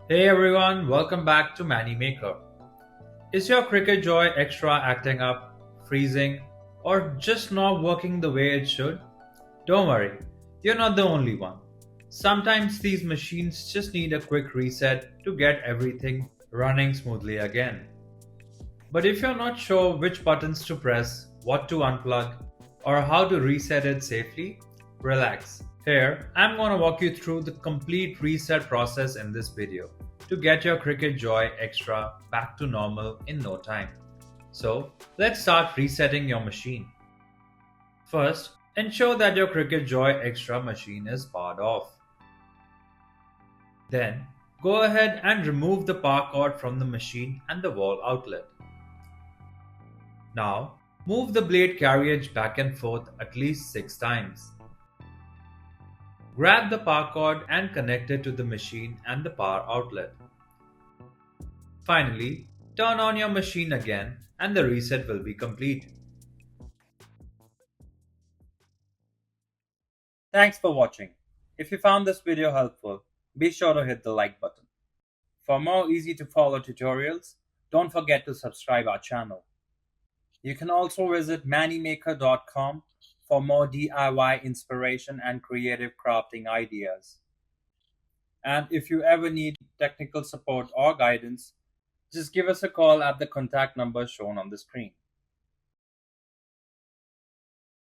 Hey everyone, welcome back to Mani Maker. Is your Cricut Joy Xtra acting up, freezing, or just not working the way it should? Don't worry, you're not the only one. Sometimes these machines just need a quick reset to get everything running smoothly again. But if you're not sure which buttons to press, what to unplug, or how to reset it safely, relax. Here, I'm going to walk you through the complete reset process in this video to get your Cricut Joy Xtra back to normal in no time. So, let's start resetting your machine. First, ensure that your Cricut Joy Xtra machine is powered off. Then, go ahead and remove the power cord from the machine and the wall outlet. Now, move the blade carriage back and forth at least 6 times. Grab the power cord and connect it to the machine and the power outlet. Finally, turn on your machine again and the reset will be complete. Thanks for watching. If you found this video helpful, be sure to hit the like button. For more easy to follow tutorials, don't forget to subscribe our channel. You can also visit manimaker.com for more DIY inspiration and creative crafting ideas. And if you ever need technical support or guidance, just give us a call at the contact number shown on the screen.